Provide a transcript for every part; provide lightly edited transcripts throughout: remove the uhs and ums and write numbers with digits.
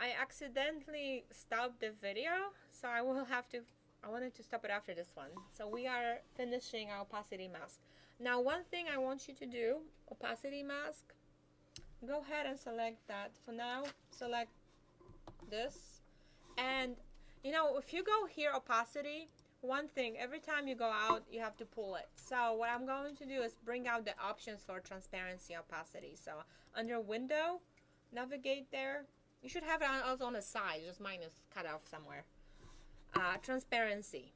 I accidentally stopped the video, so I wanted to stop it after this one. So we are finishing our opacity mask. Now, one thing I want you to do, opacity mask, go ahead and select that. For now, select this. And, you know, if you go here, opacity, one thing, every time you go out, you have to pull it. So what I'm going to do is bring out the options for transparency opacity. So under window, navigate there. You should have it also on the side, just mine is cut off somewhere. Transparency.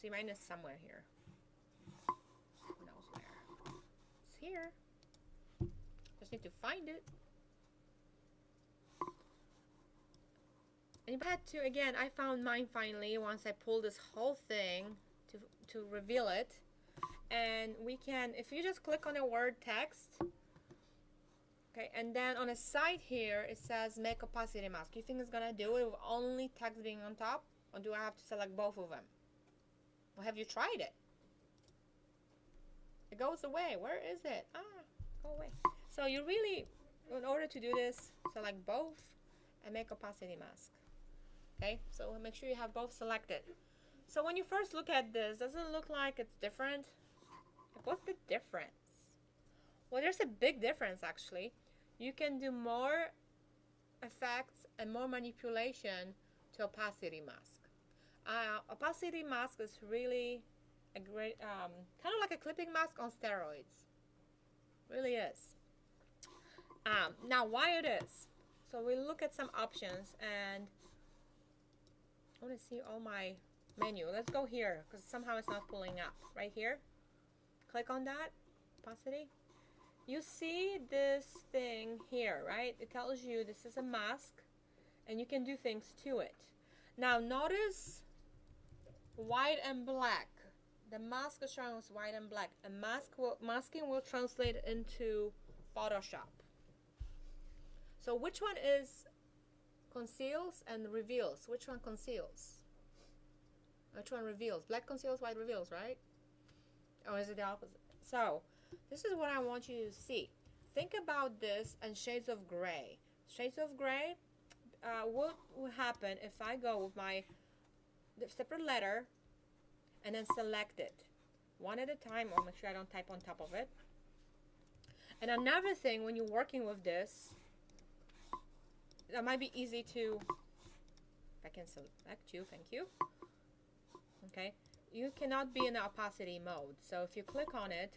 See, mine is somewhere here. Who knows where? It's here. Just need to find it. And you had to, again, I found mine finally once I pulled this whole thing to reveal it. And we can, if you just click on the word text, okay, and then on the side here, it says make opacity mask. You think it's gonna do it with only text being on top? Or do I have to select both of them? Well, have you tried it? It goes away. Where is it? Go away. So you really, in order to do this, select both and make opacity mask. Okay, so make sure you have both selected. So when you first look at this, does it look like it's different? Like, what's the difference? Well, there's a big difference actually. You can do more effects and more manipulation to opacity mask. Opacity mask is really a great, kind of like a clipping mask on steroids. Really is. Now, why it is? So we look at some options, and I want to see all my menu. Let's go here because somehow it's not pulling up. Right here. Click on that. Opacity. You see this thing here, right? It tells you this is a mask, and you can do things to it. Now notice white and black. The mask is showing us white and black. And masking will translate into Photoshop. So which one is conceals and reveals? Which one conceals? Which one reveals? Black conceals, white reveals, right? Or is it the opposite? So this is what I want you to see. Think about this and shades of gray. Shades of gray, what will happen if I go with my separate letter and then select it one at a time, or make sure I don't type on top of it. And another thing, when you're working with this, that might be easy to, if I can select you, thank you. Okay, you cannot be in the opacity mode. So if you click on it,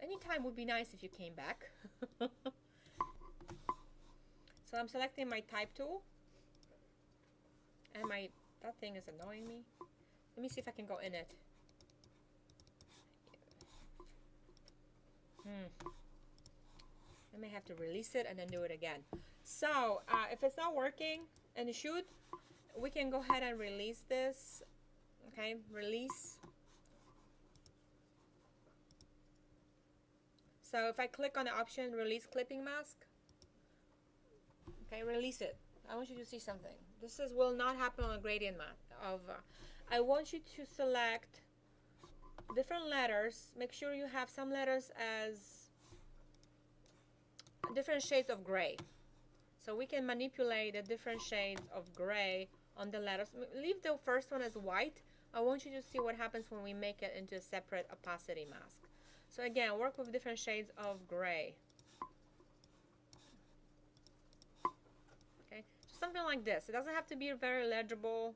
anytime would be nice if you came back. So I'm selecting my type tool, and that thing is annoying me. Let me see if I can go in it. I may have to release it and then do it again. So if it's not working, and it should, we can go ahead and release this. Okay, release. So if I click on the option release clipping mask, okay, release it. I want you to see something. This will not happen on a gradient map. I want you to select different letters. Make sure you have some letters as different shades of gray. So we can manipulate the different shades of gray on the letters. Leave the first one as white. I want you to see what happens when we make it into a separate opacity mask. So again, work with different shades of gray. Okay, just something like this. It doesn't have to be very legible.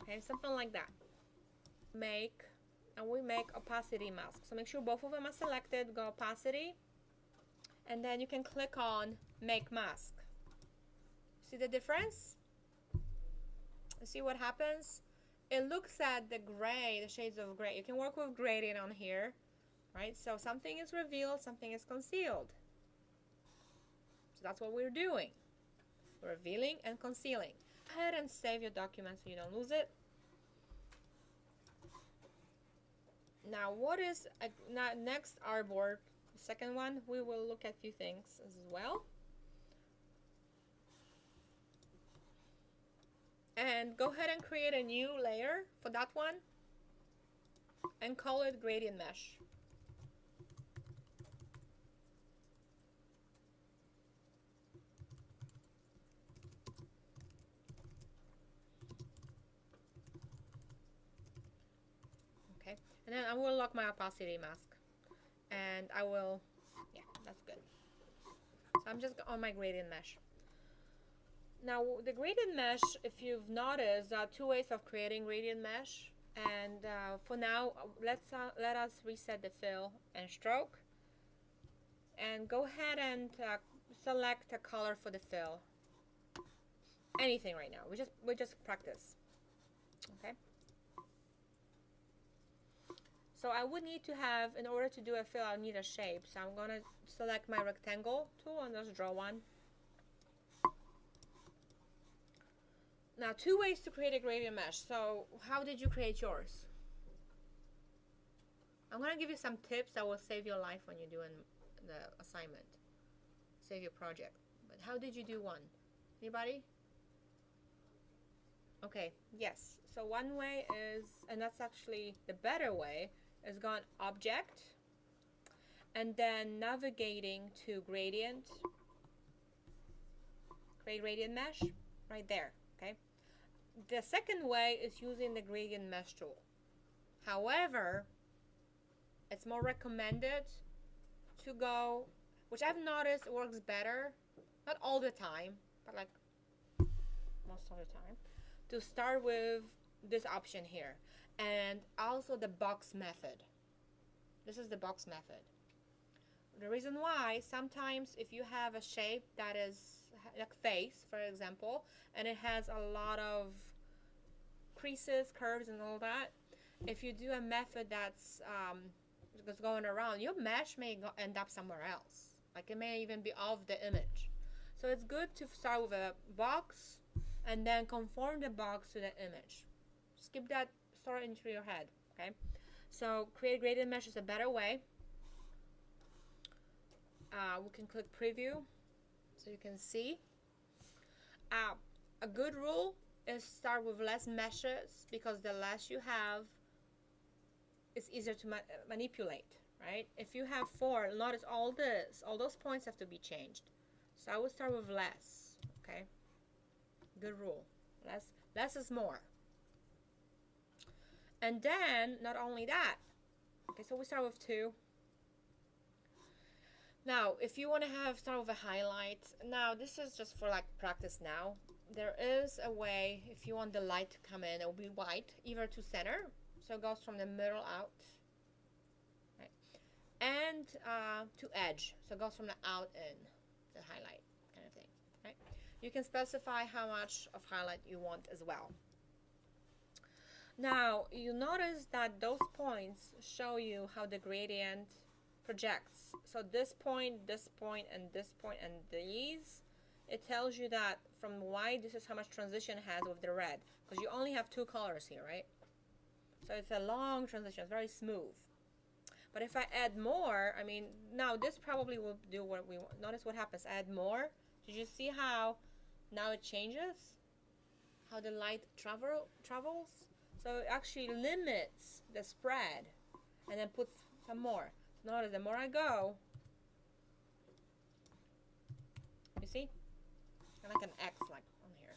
Okay, something like that. And we make opacity mask. So make sure both of them are selected. Go opacity, and then you can click on make mask. See the difference? See what happens? It looks at the gray, the shades of gray. You can work with gradient on here, right? So something is revealed, something is concealed. So that's what we're doing. We're revealing and concealing. Go ahead and save your document so you don't lose it. Now, what is next artboard? The second one, we will look at a few things as well. And go ahead and create a new layer for that one and call it gradient mesh. Okay, and then I will lock my opacity mask, and I will, yeah, that's good. So I'm just on my gradient mesh. Now the gradient mesh, if you've noticed, there are two ways of creating gradient mesh. And for now, let us reset the fill and stroke, and go ahead and select a color for the fill. Anything right now. We just practice. Okay. So I would need to have, in order to do a fill, I'll need a shape. So I'm gonna select my rectangle tool and just draw one. Now, two ways to create a gradient mesh. So how did you create yours? I'm going to give you some tips that will save your life when you're doing the assignment. Save your project. But how did you do one? Anybody? Okay, yes. So one way is, and that's actually the better way, is going object and then navigating to gradient. Create gradient mesh right there, okay? The second way is using the gradient mesh tool. However, it's more recommended to go, which I've noticed works better, not all the time, but like most of the time, to start with this option here. And also the box method. This is the box method. The reason why, sometimes if you have a shape that is like face, for example, and it has a lot of creases, curves, and all that, if you do a method that's going around, your mesh may end up somewhere else. Like it may even be off the image. So it's good to start with a box and then conform the box to the image. Just keep that stored into your head, okay? So create gradient mesh is a better way. We can click preview so you can see. A good rule is start with less meshes, because the less you have, it's easier to manipulate, right? If you have 4, notice all those points have to be changed. So I would start with less, okay? Good rule. Less is more. And then, not only that, okay, so we start with 2. Now, if you want to start with a highlight, now this is just for like practice now. There is a way, if you want the light to come in, it will be white, either to center, so it goes from the middle out, right? And to edge, so it goes from the out in, the highlight kind of thing, right? You can specify how much of highlight you want as well. Now, you notice that those points show you how the gradient projects. So this point, and this point, and these, it tells you that from white, this is how much transition it has with the red, because you only have 2 colors here, right? So it's a long transition, it's very smooth. But if I add more, I mean, now this probably will do what we want. Notice what happens, add more. Did you see how now it changes? How the light travels? So it actually limits the spread and then puts some more. Notice the more I go, you see? And like an X like on here.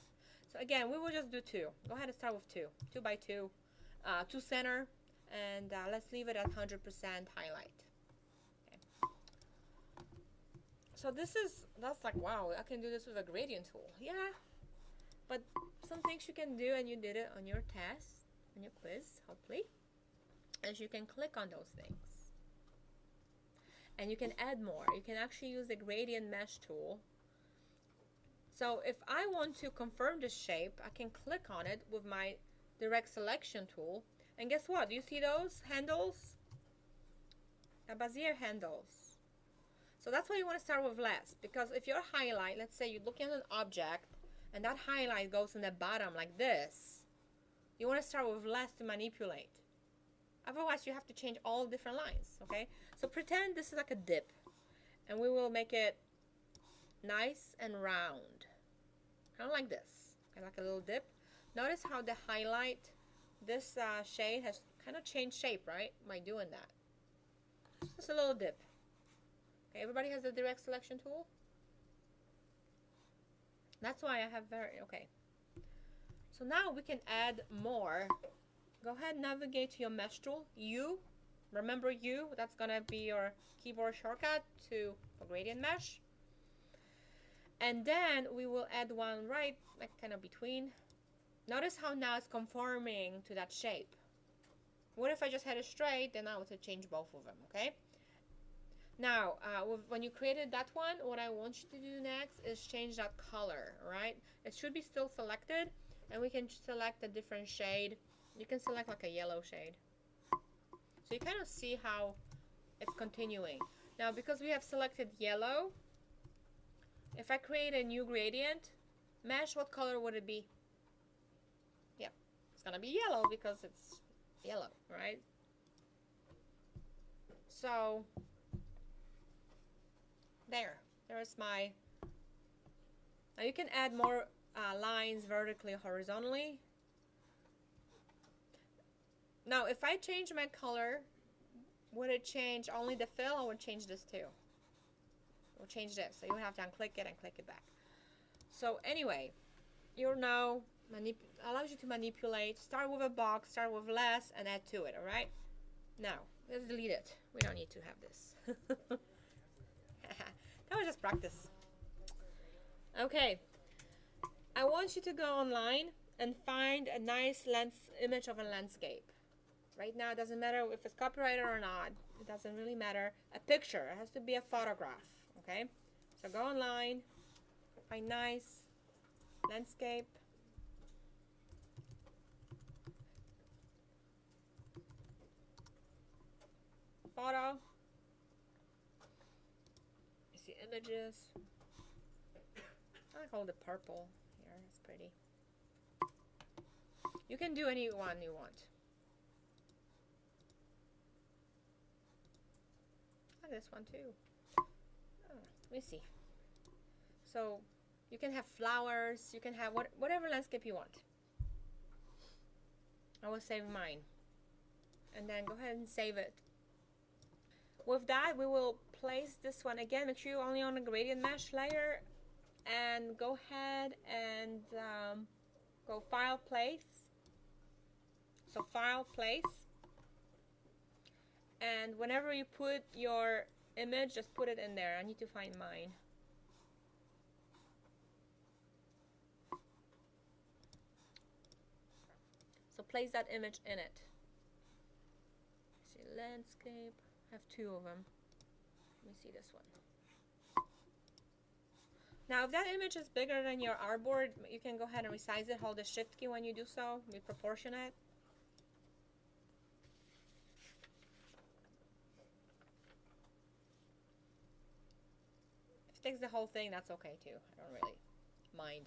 So again, we will just do 2. Go ahead and start with 2. 2 by 2. To center. And let's leave it at 100% highlight. Okay. So that's like, wow, I can do this with a gradient tool. Yeah. But some things you can do, and you did it on your test, on your quiz, hopefully, is you can click on those things. And you can add more. You can actually use the gradient mesh tool. So if I want to confirm this shape, I can click on it with my direct selection tool. And guess what? Do you see those handles? A Bezier handles. So that's why you want to start with less. Because if your highlight, let's say you're looking at an object, and that highlight goes in the bottom like this, you want to start with less to manipulate. Otherwise, you have to change all different lines, okay? So pretend this is like a dip, and we will make it nice and round, kind of like this, okay, like a little dip. Notice how the highlight, this shade has kind of changed shape, right, by doing that. Just a little dip. Okay, everybody has the direct selection tool? That's why I have okay. So now we can add more go ahead and navigate to your mesh tool. U, remember U, that's gonna be your keyboard shortcut for gradient mesh. And then we will add one right, like kind of between. Notice how now it's conforming to that shape. What if I just had it straight? Then I would change both of them, okay? Now, when you created that one, what I want you to do next is change that color, right? It should be still selected, and we can select a different shade. You can select like a yellow shade. So you kind of see how it's continuing. Now, because we have selected yellow, if I create a new gradient mesh, what color would it be? Yeah, it's gonna be yellow because it's yellow, right? So there's my. Now you can add more lines vertically, horizontally. Now if I change my color, would it change only the fill, or would it change this too? We'll change this, so you have to unclick it and click it back. So anyway, you're now allows you to manipulate. Start with a box, start with less, and add to it. All right. Now let's delete it. We don't need to have this. That was just practice. Okay. I want you to go online and find a nice image of a landscape. Right now, it doesn't matter if it's copyrighted or not. It doesn't really matter. A picture. It has to be a photograph. Okay? So go online. Find nice landscape. Photo. You see images. I like all the purple here. It's pretty. You can do any one you want. I like this one too. Oh, let me see. So you can have flowers. You can have whatever landscape you want. I will save mine. And then go ahead and save it. With that, we will place this one again. Make sure you're only on the gradient mesh layer. And go ahead and go File, Place. So File, Place. And whenever you put your image, just put it in there. I need to find mine. So place that image in it. See, landscape. I have two of them. Let me see this one. Now, if that image is bigger than your artboard, you can go ahead and resize it. Hold the Shift key when you do so. Be proportionate. If it takes the whole thing, that's okay too. I don't really mind.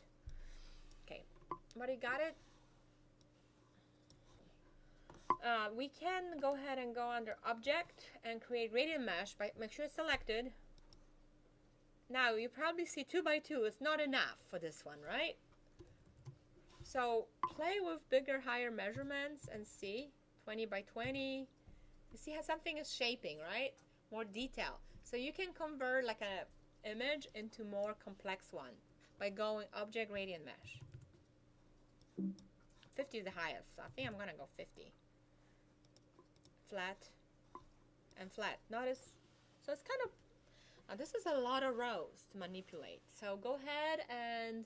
Okay, everybody got it? We can go ahead and go under Object and create Gradient Mesh. Make sure it's selected. Now, you probably see 2 by 2 is not enough for this one, right? So, play with bigger, higher measurements and see. 20 by 20. You see how something is shaping, right? More detail. So, you can convert like an image into more complex one by going Object Gradient Mesh. 50 is the highest, so I think I'm going to go 50. Flat and flat. Notice, so it's kind of, now this is a lot of rows to manipulate. So go ahead and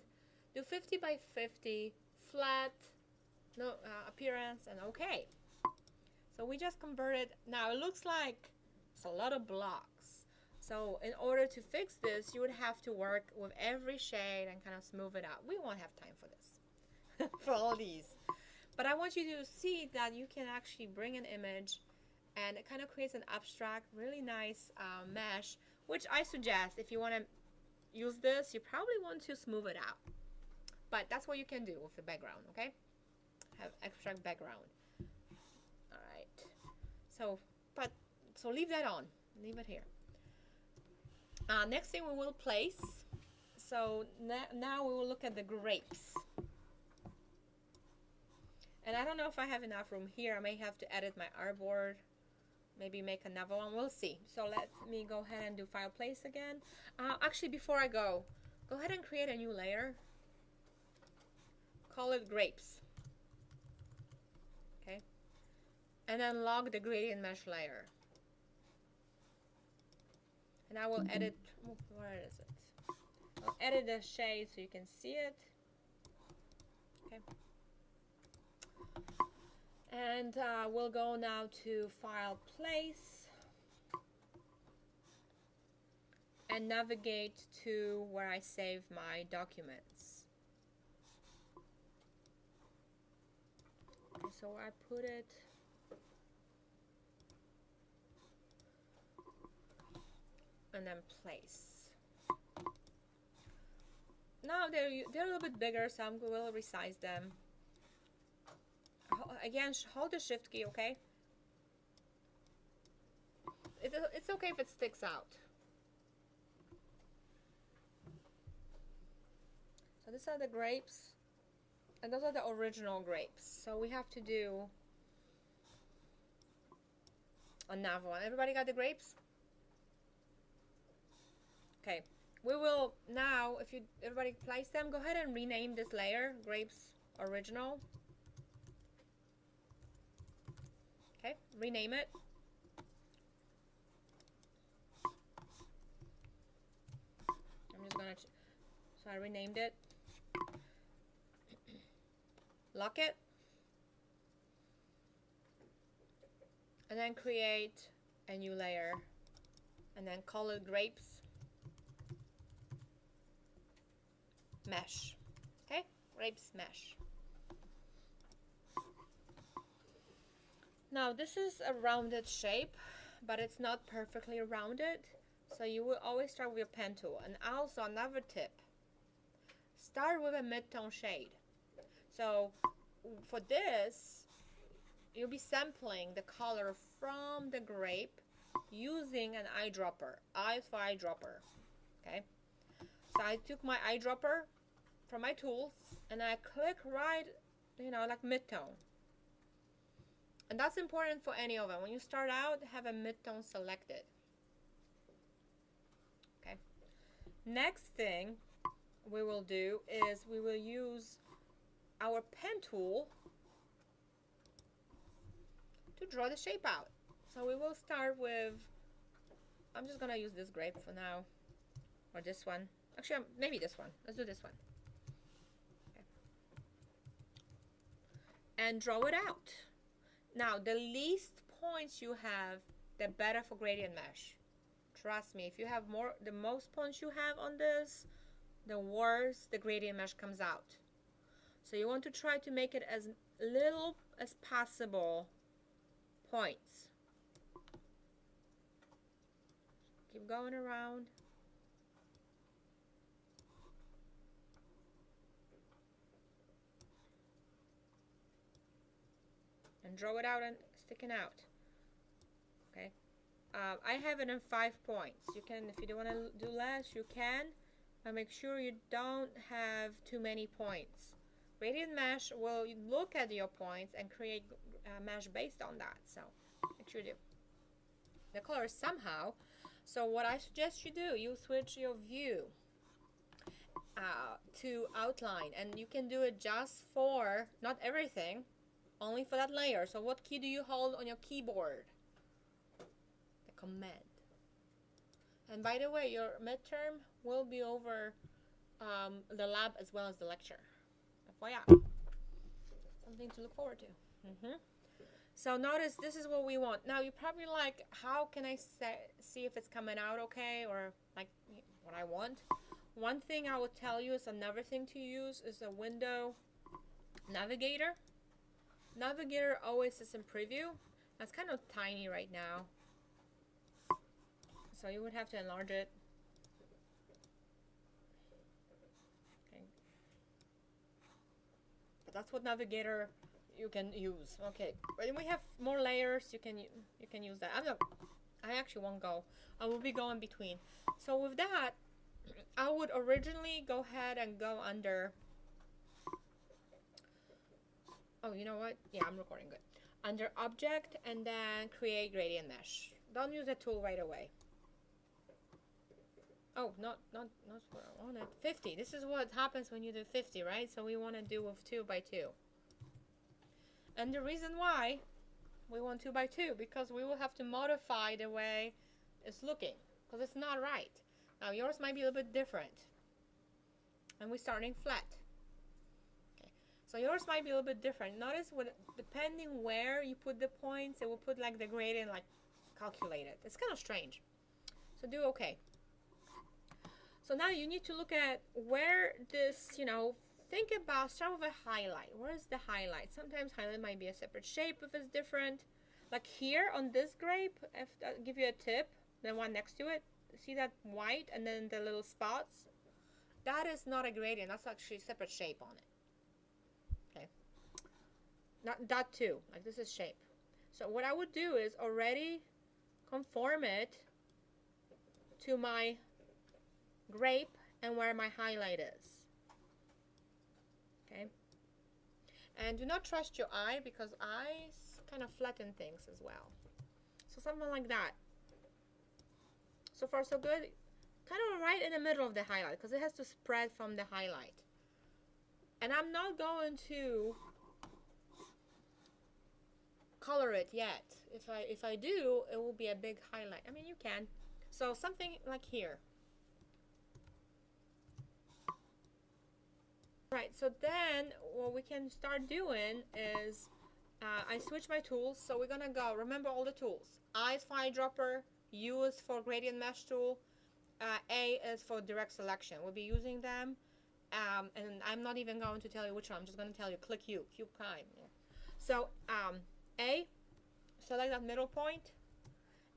do 50 by 50, flat, no appearance, and okay. So we just converted. Now it looks like it's a lot of blocks. So in order to fix this, you would have to work with every shade and kind of smooth it out. We won't have time for this, for all these. But I want you to see that you can actually bring an image and it kind of creates an abstract, really nice mesh, which I suggest if you want to use this, you probably want to smooth it out. But that's what you can do with the background, okay? Have abstract background. All right. So leave that on. Leave it here. Next thing we will place. So now we will look at the grapes. And I don't know if I have enough room here. I may have to edit my artboard. Maybe make another one. We'll see. So let me go ahead and do File, Place again. Actually, before I go ahead and create a new layer. Call it Grapes. Okay. and then lock the gradient mesh layer. And I will edit, where is it? I'll edit the shade so you can see it. Okay. And we'll go now to File, Place, and navigate to where I save my documents. Okay, so I put it and then Place. Now they're a little bit bigger, so I will resize them. Again, hold the Shift key, okay? It's okay if it sticks out. So these are the grapes, and those are the original grapes. So we have to do another one. Everybody got the grapes? Okay. We will now, if everybody place them, go ahead and rename this layer Grapes Original. Okay, rename it. I'm just gonna, so I renamed it. Lock it. And then create a new layer. And then call it Grapes Mesh. Okay, Grapes Mesh. Now this is a rounded shape, but it's not perfectly rounded, so you will always start with your pen tool. And also another tip, start with a Midtone Shade. So for this, you'll be sampling the color from the grape using an eyedropper, eye for eyedropper. Okay, so I took my eyedropper from my tools and I click right, like Midtone. And that's important for any of them. When you start out, have a Midtone selected. Okay. Next thing we will do is we will use our pen tool to draw the shape out. So we will start with, I'm just gonna use this grape for now, or this one. Actually, maybe this one. Let's do this one. Okay. And draw it out. Now, the least points you have, the better for gradient mesh. Trust me, if you have the most points you have on this, the worse the gradient mesh comes out. So you want to try to make it as little as possible points. Keep going around. And draw it out and sticking out. Okay. I have it in 5 points. You can, if you don't want to do less, you can. But make sure you don't have too many points. Gradient mesh will look at your points and create a mesh based on that. So make sure you do the colors somehow. So what I suggest you do, you switch your view to outline, and you can do it just for, not everything, only for that layer. So what key do you hold on your keyboard? The Command. And by the way, your midterm will be over the lab as well as the lecture. FYI. Something to look forward to. So notice this is what we want. Now you're probably like, how can I see if it's coming out okay, or like what I want? One thing I would tell you is another thing to use is a window Navigator. Navigator always is in preview. That's kind of tiny right now, so you would have to enlarge it. Okay. But that's what Navigator you can use. Okay, when we have more layers, you can use that. I actually won't go. I will be going between. So with that, I would originally go ahead and go under. Oh, you know what? Yeah, I'm recording good. Under Object and then Create Gradient Mesh. Don't use the tool right away. Oh, not what I wanted. 50. This is what happens when you do 50, right? So we want to do with 2 by 2. And the reason why We want 2 by 2 because we will have to modify the way it's looking because it's not right. Now yours might be a little bit different. And we're starting flat. Okay. So yours might be a little bit different. Notice what, depending where you put the points, it will put like the gradient like calculated. It's kind of strange. So do okay. So now you need to look at where this, you know, think about, start with a highlight. Where is the highlight? Sometimes highlight might be a separate shape if it's different. Like here on this grape, if I'll give you a tip, the one next to it, see that white and then the little spots? That is not a gradient, that's actually a separate shape on it. Okay. Not that too, like this is shape. So what I would do is already conform it to my grape and where my highlight is. Okay. And do not trust your eye because eyes kind of flatten things as well. So something like that. So far so good. Kind of right in the middle of the highlight because it has to spread from the highlight. And I'm not going to color it yet. If I do, it will be a big highlight. I mean, you can. So something like here. Right, so then what we can start doing is I switch my tools. So we're gonna go, remember all the tools. I is for eyedropper, U is for gradient mesh tool, A is for direct selection. We'll be using them, and I'm not even going to tell you which one. I'm just going to tell you click U, cube kind. Yeah. So A, select that middle point,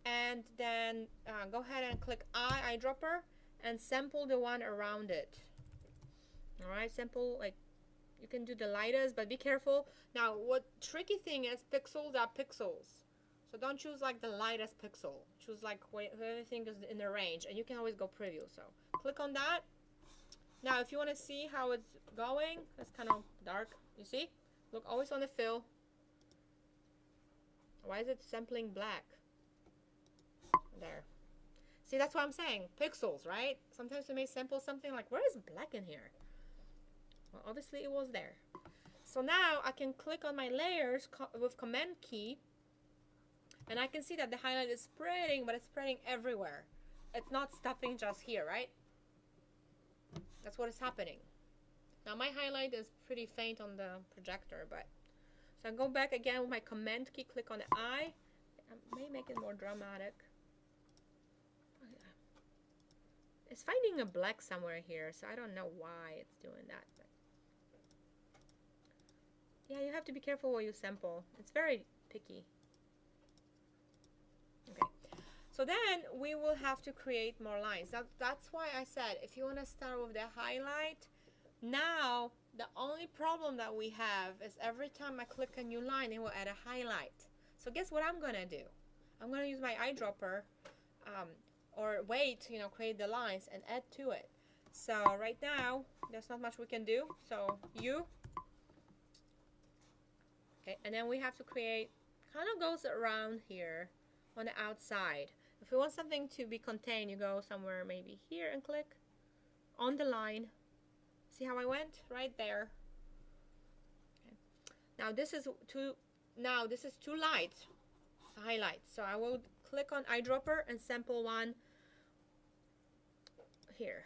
and then go ahead and click eyedropper, and sample the one around it. All right, sample, like you can do the lightest, but be careful. Now, what tricky thing is pixels are pixels. So don't choose like the lightest pixel. Choose like everything is in the range, and you can always go preview. So click on that. Now, if you want to see how it's going, it's kind of dark. You see? Look always on the fill. Why is it sampling black? There. See, that's what I'm saying. Pixels, right? Sometimes you may sample something like, where is black in here? Well, obviously it was there. So now I can click on my layers with Command key. And I can see that the highlight is spreading, but it's spreading everywhere. It's not stopping just here, right? That's what is happening. Now my highlight is pretty faint on the projector, but... So I go back again with my Command key, click on the eye. I may make it more dramatic. Oh, yeah. It's finding a black somewhere here, so I don't know why it's doing that. But yeah, you have to be careful what you sample. It's very picky. Okay, so then we will have to create more lines. That's why I said if you want to start with the highlight, now the only problem that we have is every time I click a new line, it will add a highlight. So guess what I'm gonna do? I'm gonna use my eyedropper, or wait, you know, create the lines and add to it. So right now there's not much we can do. So okay, and then we have to create, kind of goes around here on the outside. If you want something to be contained, you go somewhere maybe here and click on the line. See how I went? Right there. Okay. Now this is too light, highlight. So I will click on eyedropper and sample one here.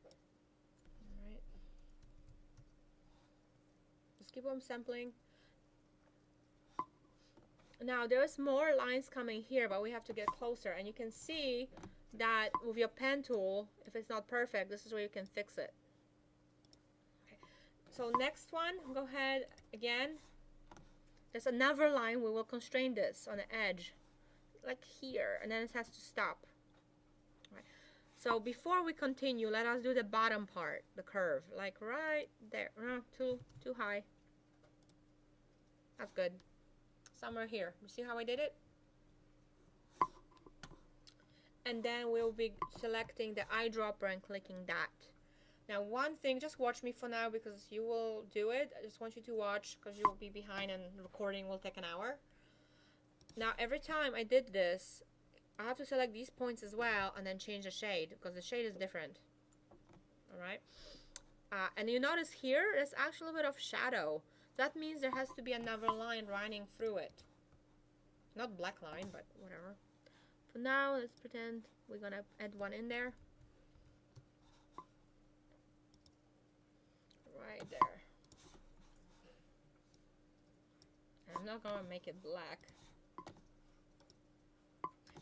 All right. Just keep on sampling. Now there's more lines coming here, but we have to get closer, and you can see that with your pen tool, if it's not perfect, this is where you can fix it. Okay. So next one, go ahead again. There's another line. We will constrain this on the edge, like here, and then it has to stop. All right. So before we continue, let us do the bottom part, the curve, like right there. Too high. That's good. Somewhere here. You see how I did it? And then we'll be selecting the eyedropper and clicking that. Now one thing, just watch me for now because you will do it. I just want you to watch because you will be behind and recording will take an hour. Now every time I did this, I have to select these points as well and then change the shade because the shade is different. Alright? And you notice here, there's actually a bit of shadow. That means there has to be another line running through it. Not black line, but whatever. For now, let's pretend we're gonna add one in there. Right there. I'm not gonna make it black.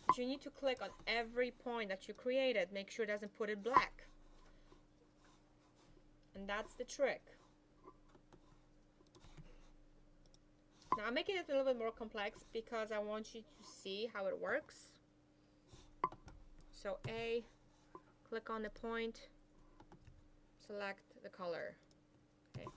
But you need to click on every point that you created. Make sure it doesn't put it black. And that's the trick. Now I'm making it a little bit more complex because I want you to see how it works. So A, click on the point, select the color. Okay.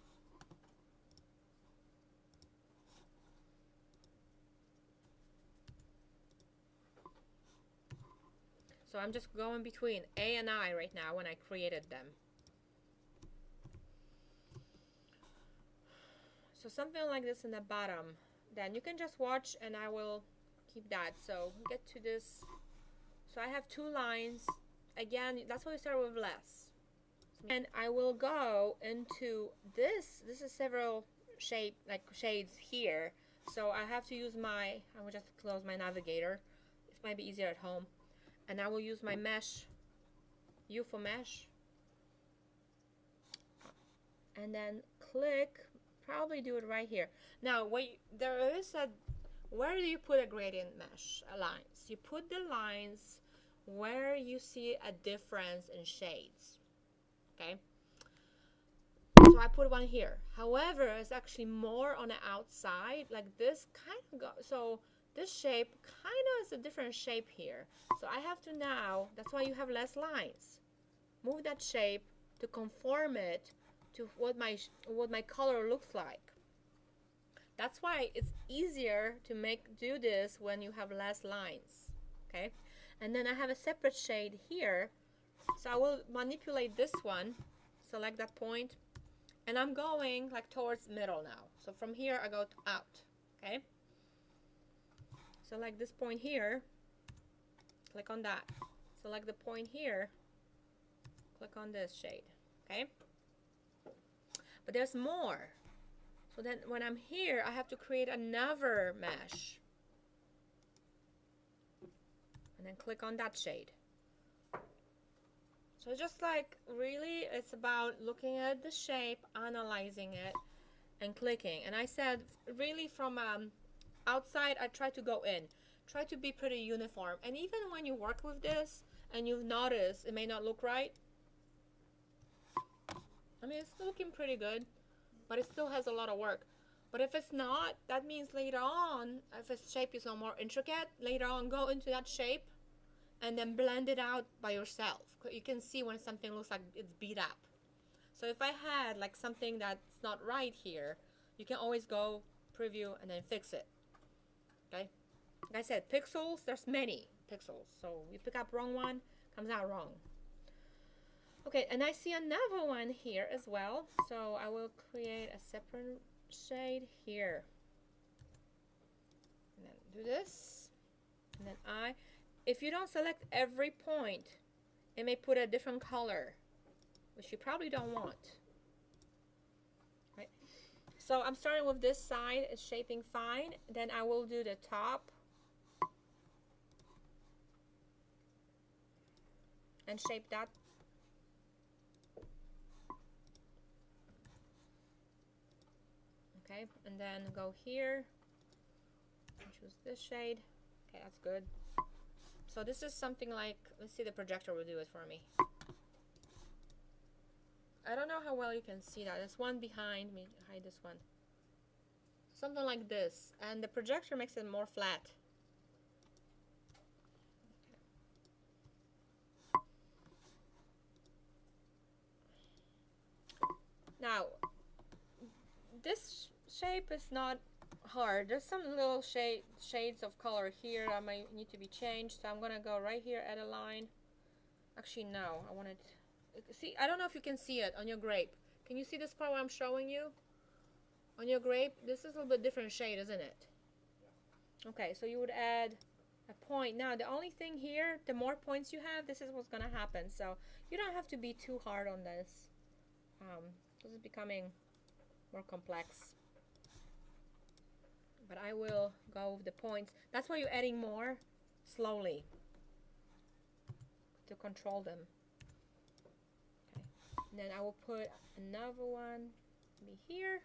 So I'm just going between A and I right now when I created them. So something like this in the bottom. Then you can just watch and I will keep that. So get to this. So I have 2 lines. Again, that's why we start with less. And I will go into this. This is several shades here. So I have to use I will just close my Navigator. This might be easier at home. And I will use my mesh, U for mesh. And then click, probably do it right here. Now, there is where do you put a gradient mesh lines? You put the lines where you see a difference in shades, okay? So I put one here. However, it's actually more on the outside, like this kind of so this shape kind of is a different shape here. So I have to now, that's why you have less lines. Move that shape to conform it to what my color looks like. That's why it's easier to do this when you have less lines, okay? And then I have a separate shade here. So I will manipulate this one, select that point, and I'm going like towards middle now. So from here I go out, okay? Select this point here, click on that. Select the point here, click on this shade, okay? But there's more. So then when I'm here, I have to create another mesh. And then click on that shade. So just like really, it's about looking at the shape, analyzing it, and clicking. And I said really from outside, I try to go in. Try to be pretty uniform. And even when you work with this and you notice it may not look right, I mean, it's looking pretty good, but it still has a lot of work. But if it's not, that means later on, if its shape is more intricate, later on go into that shape and then blend it out by yourself. You can see when something looks like it's beat up. So if I had like something that's not right here, you can always go preview and then fix it. Okay? Like I said, pixels, there's many pixels. So you pick up wrong one, comes out wrong. Okay, and I see another one here as well. So I will create a separate shade here. And then do this. And then if you don't select every point, it may put a different color, which you probably don't want. Right? So I'm starting with this side, it's shaping fine. Then I will do the top. And shape that. Okay, and then go here and choose this shade. Okay, that's good. So this is something like, let's see, the projector will do it for me. I don't know how well you can see that. There's one behind me. Hide this one. Something like this. And the projector makes it more flat. Okay. Now, this shape is not hard. There's some little shades of color here that might need to be changed. So I'm gonna go right here, add a line. Actually, no, I want it. See, I don't know if you can see it on your grape. Can you see this part where I'm showing you? On your grape, this is a little bit different shade, isn't it? Okay, so you would add a point. Now, the only thing here, the more points you have, this is what's gonna happen. So you don't have to be too hard on this. This is becoming more complex. but I will go with the points. That's why you're adding more slowly to control them. Okay, and then I will put another one maybe here.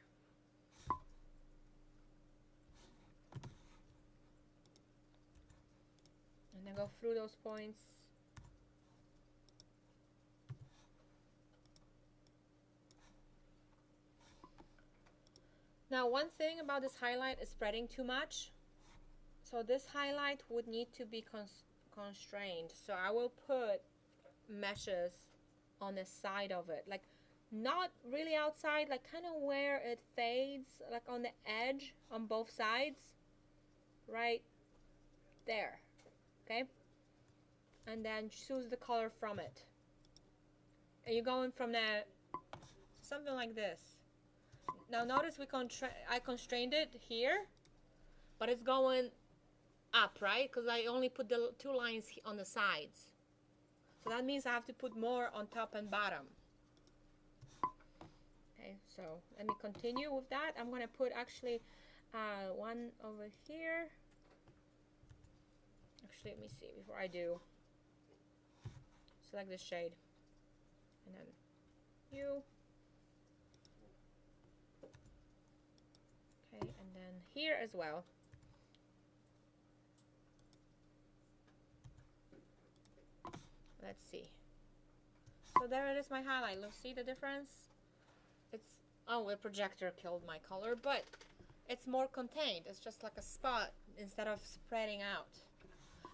And then go through those points. Now, one thing about this highlight is spreading too much. So this highlight would need to be constrained. So I will put meshes on the side of it, like not really outside, like kind of where it fades, like on the edge on both sides, right there. Okay, and then choose the color from it, and you're going from the something like this. Now notice I constrained it here, but it's going up, right? Because I only put the 2 lines on the sides. So that means I have to put more on top and bottom. Okay, so let me continue with that. I'm going to put actually one over here. Actually, let me see before I do. Select this shade. And then you. Okay, and then here as well. Let's see. So there it is, my highlight. Let's see the difference. It's, oh, the projector killed my color, but it's more contained. It's just like a spot instead of spreading out.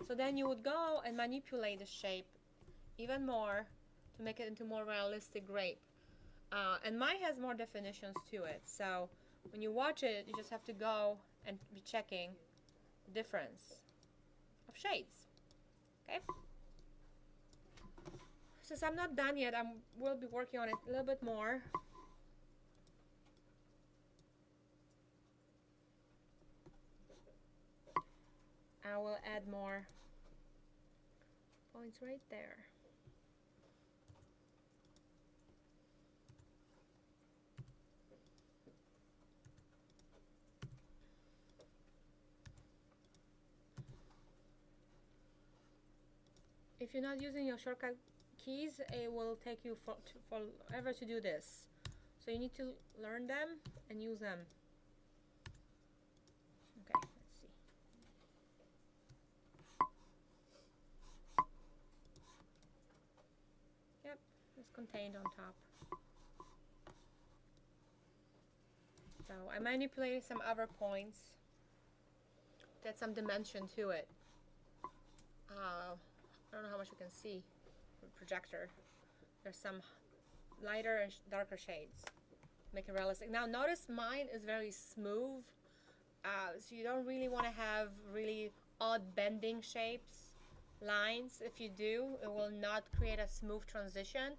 So then you would go and manipulate the shape even more to make it into more realistic grape. And mine has more definitions to it. So when you watch it, you just have to go and be checking the difference of shades. Okay? Since I'm not done yet, I will be working on it a little bit more. I will add more points right there. If you're not using your shortcut keys, it will take you forever to do this. So you need to learn them and use them. Okay, let's see. Yep, it's contained on top. So I manipulated some other points to add some dimension to it. I don't know how much you can see with the projector. There's some lighter and darker shades. Make it realistic. Now notice mine is very smooth. So you don't really want to have really odd bending shapes, lines. If you do, it will not create a smooth transition.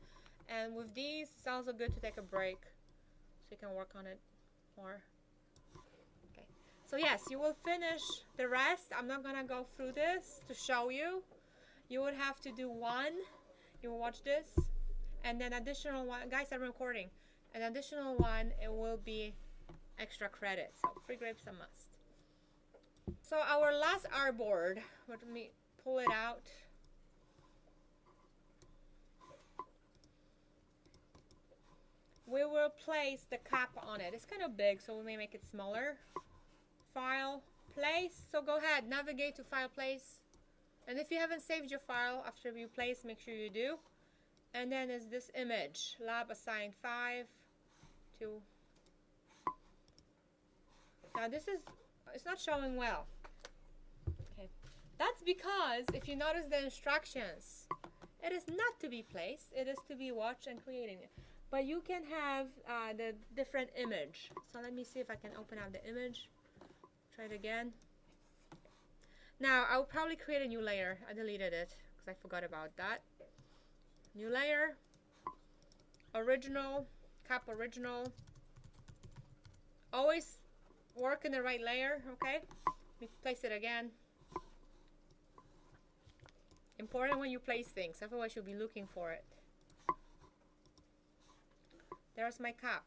And with these, it's also good to take a break so you can work on it more. Okay. So yes, you will finish the rest. I'm not gonna go through this to show you. You would have to do one. You will watch this, and then additional one. Guys, I'm recording. An additional one, it will be extra credit. So free grapes a must. So our last artboard, let me pull it out. We will place the cap on it. It's kind of big, so we may make it smaller. File, place. So go ahead, navigate to file, place. And if you haven't saved your file after you place, make sure you do. And then is this image, lab assigned 5 to. Now this is, it's not showing well. Okay, that's because if you notice the instructions, it is not to be placed, it is to be watched and creating it. But you can have the different image. So let me see if I can open up the image. Try it again. Now, I will probably create a new layer. I deleted it because I forgot about that. New layer. Original. Cap original. Always work in the right layer, okay? Let me place it again. Important when you place things, otherwise you'll be looking for it. There's my cap.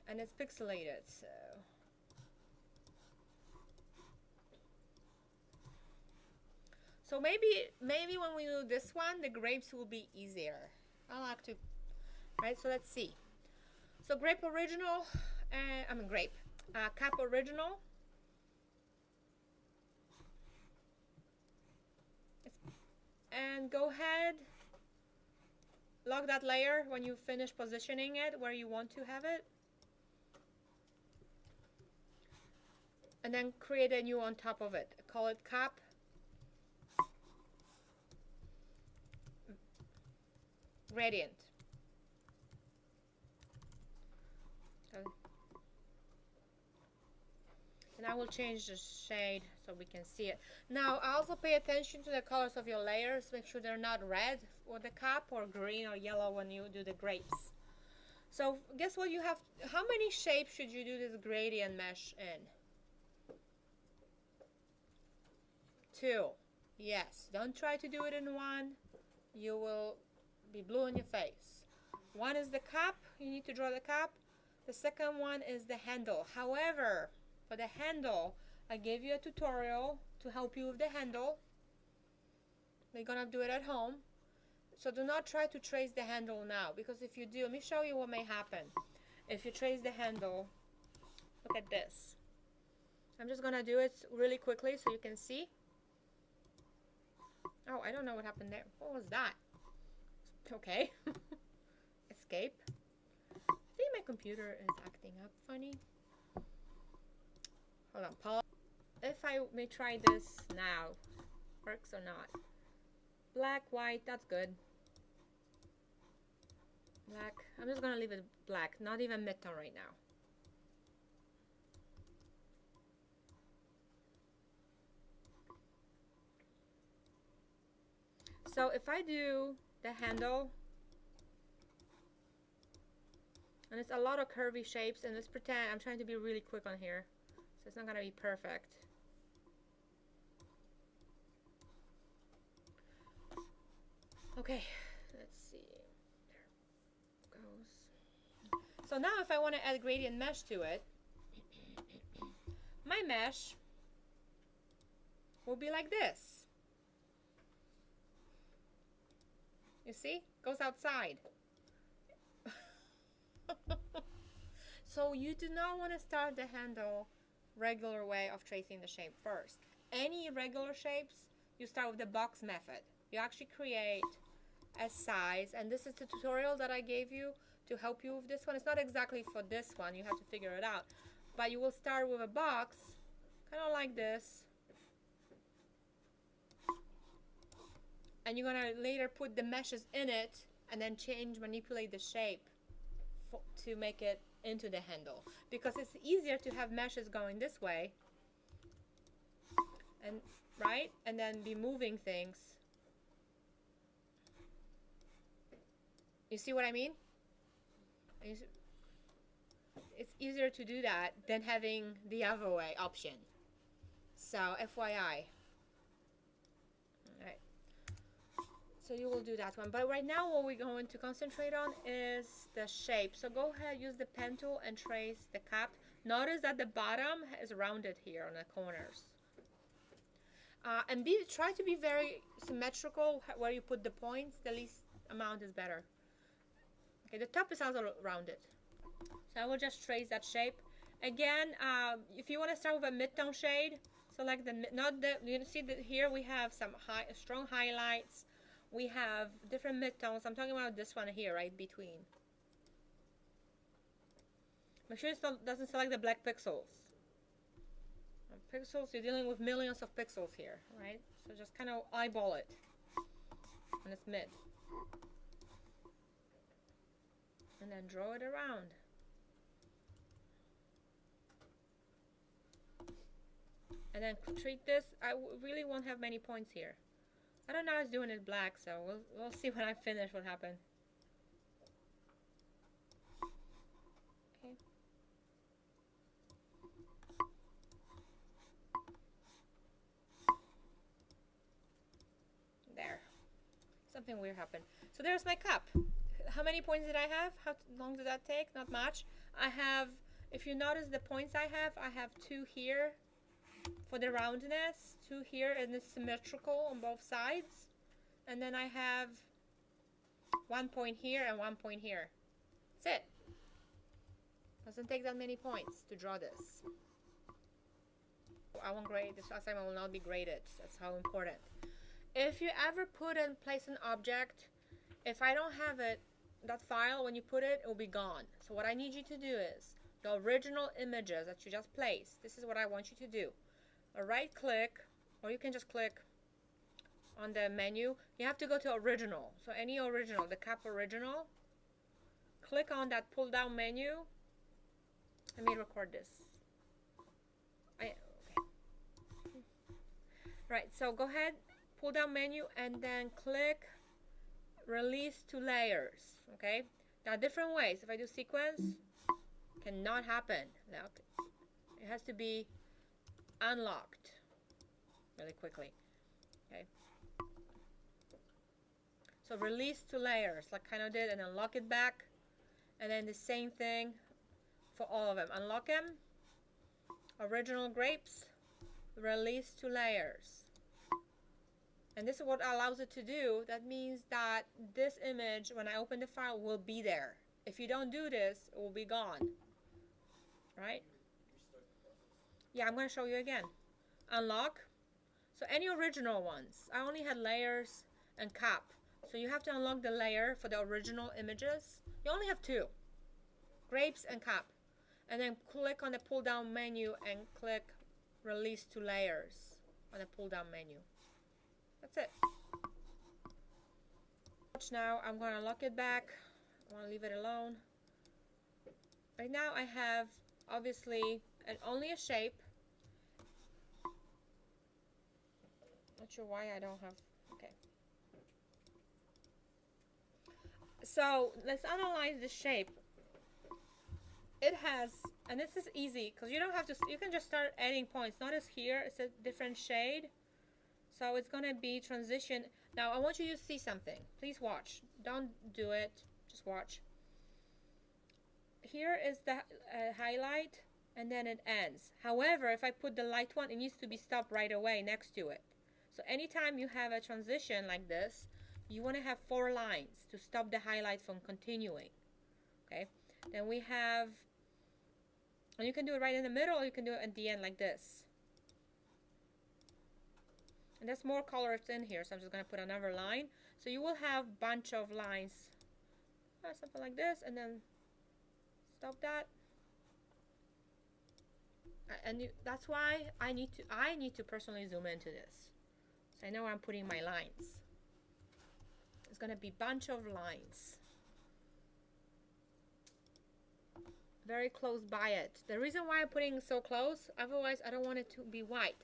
And it's pixelated, so So maybe when we do this one, the grapes will be easier. I like to, right? So let's see. So grape original, cap original. And go ahead, lock that layer when you finish positioning it where you want to have it. And then create a new on top of it. Call it cap. Gradient. And I will change the shade so we can see it. Now also pay attention to the colors of your layers. Make sure they're not red for the cap or green or yellow when you do the grapes. So guess what you have? How many shapes should you do this gradient mesh in? 2. Yes, don't try to do it in 1. You will be blue in your face. 1 is the cap. You need to draw the cap. The second one is the handle. However, for the handle, I gave you a tutorial to help you with the handle. You're gonna do it at home. So do not try to trace the handle now, because if you do, let me show you what may happen. If you trace the handle, look at this. I'm just gonna do it really quickly so you can see. Oh, I don't know what happened there. What was that? Okay. Escape. I think my computer is acting up funny. Hold on, pause. If I may try this now, works or not. Black, white, that's good. Black, I'm just gonna leave it black, not even midtone right now. So if I do the handle, and it's a lot of curvy shapes, and let's pretend I'm trying to be really quick on here, so it's not gonna be perfect. Okay, let's see. There goes. So now if I want to add gradient mesh to it, my mesh will be like this. You see? Goes outside. So you do not want to start the handle regular way of tracing the shape first. Any regular shapes, you start with the box method. You actually create a size, and this is the tutorial that I gave you to help you with this one. It's not exactly for this one, you have to figure it out. But you will start with a box, kind of like this. And you're gonna later put the meshes in it and then manipulate the shape to make it into the handle. Because it's easier to have meshes going this way, and right? And then be moving things. You see what I mean? It's easier to do that than having the other way option. So FYI. Alright. So you will do that one. But right now what we're going to concentrate on is the shape. So go ahead, use the pen tool and trace the cap. Notice that the bottom is rounded here on the corners. And try to be very symmetrical where you put the points. The least amount is better. Okay, the top is also rounded. So I will just trace that shape. Again, if you want to start with a Midtone Shade, select you see that here we have some strong highlights. We have different midtones. I'm talking about this one here, right between. Make sure it doesn't select the black pixels. Pixels, you're dealing with millions of pixels here, right? So just kind of eyeball it when it's mid. And then draw it around. And then treat this. I really won't have many points here. I don't know how it's doing it black, so we'll see when I finish what happened. Okay. There. Something weird happened. So there's my cup. How many points did I have? How long did that take? Not much. I have, if you notice the points I have 2 here for the roundness, 2 here, and it's symmetrical on both sides. And then I have 1 point here and 1 point here. That's it. Doesn't take that many points to draw this. I won't grade this assignment, will not be graded. That's how important. If you ever put and place an object, if I don't have it, that file, when you put it, it will be gone. So what I need you to do is the original images that you just placed. This is what I want you to do. A right click, or you can just click on the menu. You have to go to original. So any original, the cap original. Click on that pull down menu. Let me record this. Okay. Right, so go ahead, pull down menu, and then click release to layers. Okay, there are different ways. If I do sequence, cannot happen. Now it has to be unlocked really quickly. Okay, so release to layers, like kind of did, and then lock it back, and then the same thing for all of them. Unlock them, original grapes, release to layers. And this is what allows it to do. That means that this image, when I open the file, will be there. If you don't do this, it will be gone. Right? Yeah, I'm going to show you again. Unlock. So any original ones. I only had layers and cap. So you have to unlock the layer for the original images. You only have 2. Grapes and cap. And then click on the pull down menu and click release to layers on the pull down menu. That's it. Now I'm going to lock it back. I want to leave it alone. Right now I have obviously only a shape. Not sure why I don't have. Okay. So let's analyze the shape. It has, and this is easy because you don't have to. You can just start adding points. Notice here it's a different shade. So it's going to be transition. Now I want you to see something. Please watch. Don't do it. Just watch. Here is the highlight, and then it ends. However, if I put the light one, it needs to be stopped right away next to it. So anytime you have a transition like this, you want to have 4 lines to stop the highlight from continuing. Okay. Then we have, and you can do it right in the middle, or you can do it at the end like this. And there's more colors in here, so I'm just going to put another line. So you will have a bunch of lines, something like this, and then stop that. And that's why I need to personally zoom into this. So I know where I'm putting my lines. It's going to be a bunch of lines. Very close by it. The reason why I'm putting it so close, otherwise I don't want it to be white.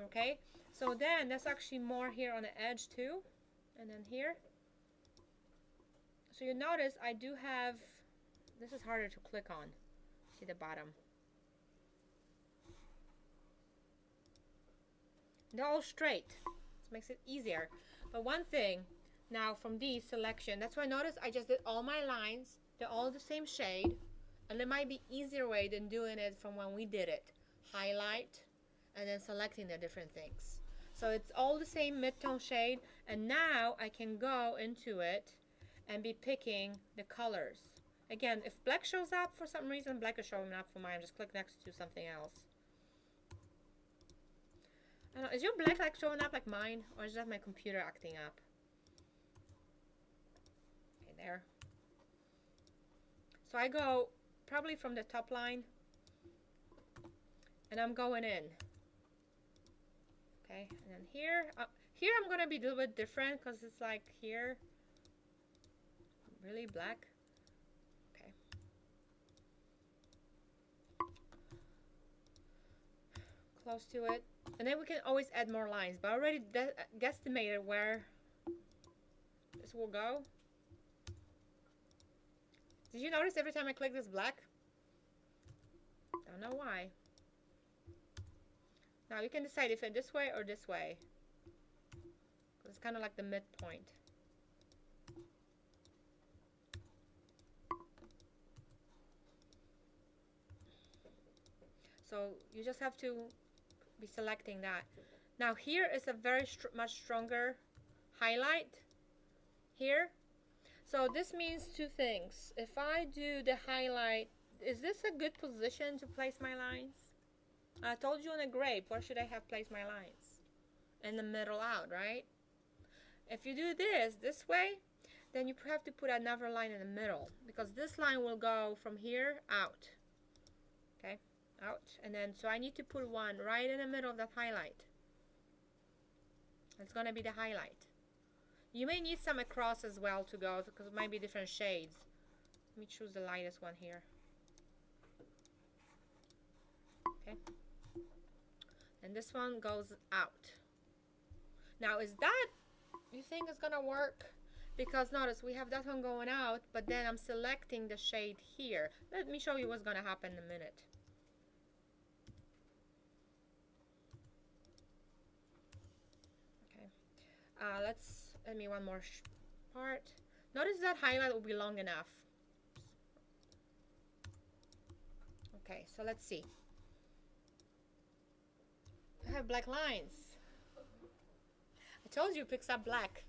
Okay? So then there's actually more here on the edge too, and then here. So you notice I do have, this is harder to click on. See the bottom. They're all straight. This makes it easier. But one thing, now from these selection, that's why I notice I just did all my lines. They're all the same shade, and there might be easier way than doing it from when we did it. Highlight, and then selecting the different things. So it's all the same mid-tone shade, and now I can go into it and be picking the colors. Again, if black shows up for some reason, black is showing up for mine. Just click next to something else. I don't know, is your black like showing up like mine, or is that my computer acting up? Okay, there. So I go probably from the top line, and I'm going in. Okay, and then here I'm gonna be a little bit different because it's like here, really black. Okay. Close to it, and then we can always add more lines. But I already guesstimated where this will go. Did you notice every time I click this black? Don't know why. Now you can decide if it's this way or this way. It's kind of like the midpoint. So you just have to be selecting that. Now here is a very much stronger highlight here. So this means two things. If I do the highlight, is this a good position to place my lines? I told you on a grape, where should I have placed my lines? In the middle out, right? If you do this way, then you have to put another line in the middle, because this line will go from here out. Okay, out. And then, so I need to put one right in the middle of that highlight. It's going to be the highlight. You may need some across as well to go, because it might be different shades. Let me choose the lightest one here. Okay. And this one goes out. Now, is that, you think it's going to work? Because notice, we have that one going out, but then I'm selecting the shade here. Let me show you what's going to happen in a minute. Okay. Let me one more part. Notice that highlight will be long enough. Okay, so let's see. I have black lines. I told you it picks up black.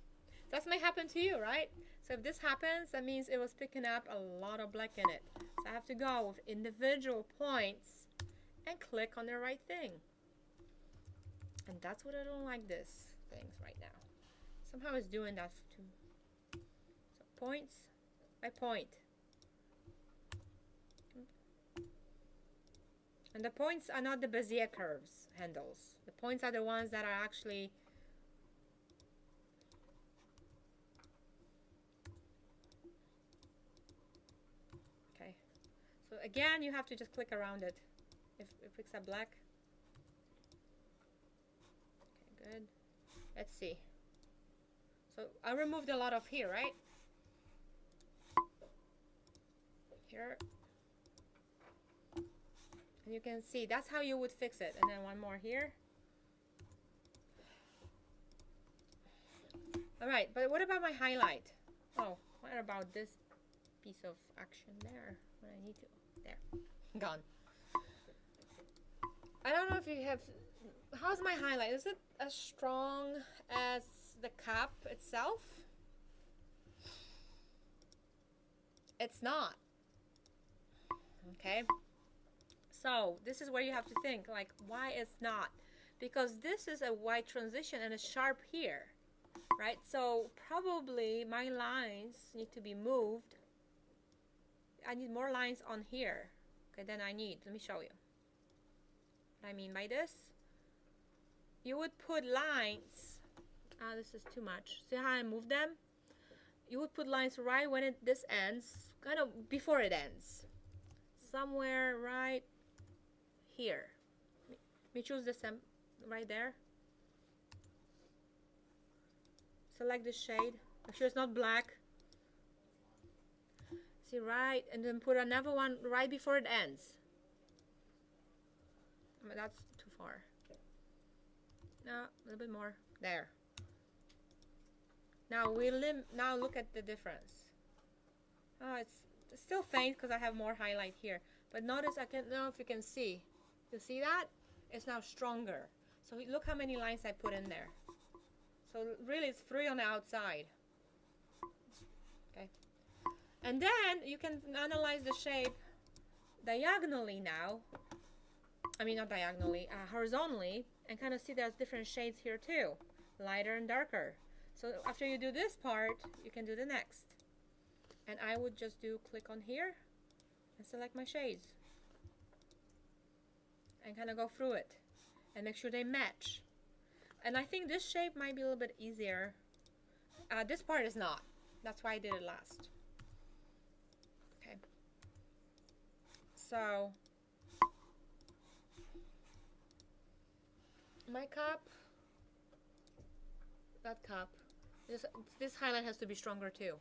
That may happen to you, right? So if this happens, that means it was picking up a lot of black in it. So I have to go with individual points and click on the right thing. And that's what I don't like this things right now. Somehow it's doing that too. So points by point. And the points are not the Bezier curves handles. The points are the ones that are actually okay. So again, you have to just click around it. If it picks up black. Okay, good. Let's see. So I removed a lot of here, right? Here. And you can see, that's how you would fix it. And then one more here. All right, but what about my highlight? Oh, what about this piece of action there? What I need to, there, gone. I don't know if you have, how's my highlight? Is it as strong as the cup itself? It's not. Okay. So this is where you have to think, like, why it's not? Because this is a white transition and a sharp here, right? So probably my lines need to be moved. I need more lines on here. Okay, then I need, let me show you what I mean by this. You would put lines, this is too much. See how I move them? You would put lines right when this ends, kind of before it ends. Somewhere right here. Let me choose this right there. Select this shade. Make sure it's not black. See, right, and then put another one right before it ends. I mean, that's too far. No, a little bit more. There. Now now look at the difference. Oh, it's still faint because I have more highlight here. But notice, I don't know if you can see. You see that? It's now stronger. So look how many lines I put in there. So really it's 3 on the outside. Okay. And then you can analyze the shape diagonally now. I mean, not diagonally, horizontally, and kind of see there's different shades here too. Lighter and darker. So after you do this part, you can do the next. And I would just click on here and select my shades. And kind of go through it. And make sure they match. And I think this shape might be a little bit easier. This part is not. That's why I did it last. Okay. So, my cup, that cup, this highlight has to be stronger too.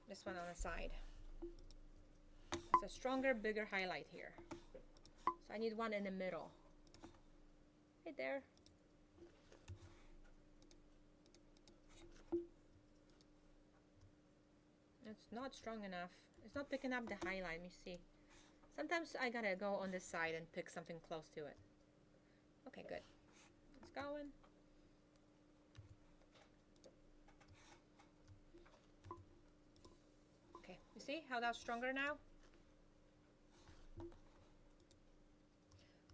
This one on the side. It's a stronger, bigger highlight here. So I need one in the middle. Right there. It's not strong enough. It's not picking up the highlight. Let me see. Sometimes I gotta go on this side and pick something close to it. Okay, good. It's going. Okay, you see how that's stronger now?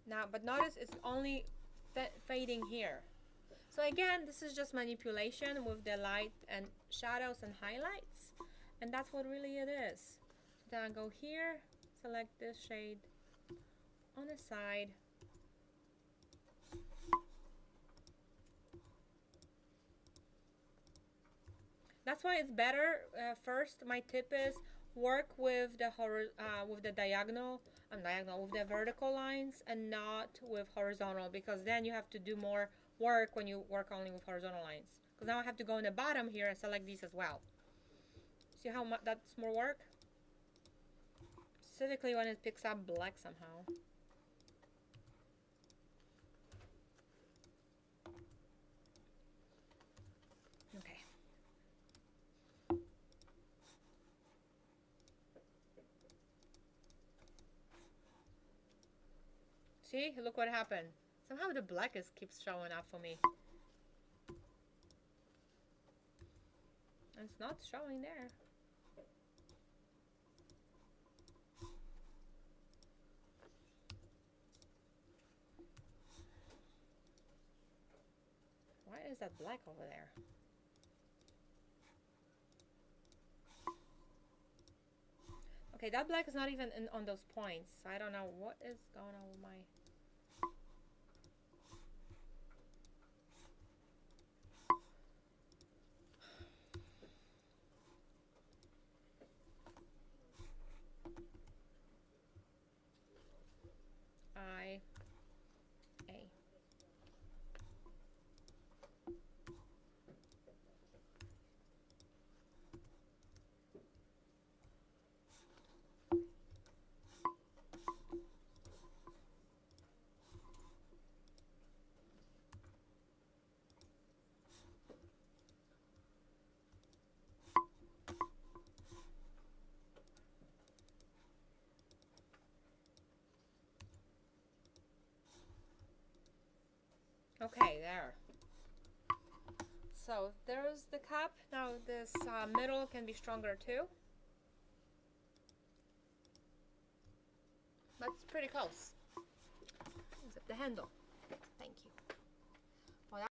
Now, but notice it's only fading here. So again, this is just manipulation with the light and shadows and highlights. And that's what really it is. So then I go here, select this shade on the side. That's why it's better. First, my tip is work with the diagonal with the vertical lines and not with horizontal, because then you have to do more work when you work only with horizontal lines. Because now I have to go in the bottom here and select these as well. See how much that's more work? Specifically when it picks up black somehow. Okay. See, look what happened. Somehow the black keeps showing up for me. It's not showing there. Why is that black over there? Okay, that black is not even on those points. I don't know what is going on with my... A. Okay, there. So there's the cup. Now this middle can be stronger too. But it's pretty close. Except the handle. Thank you.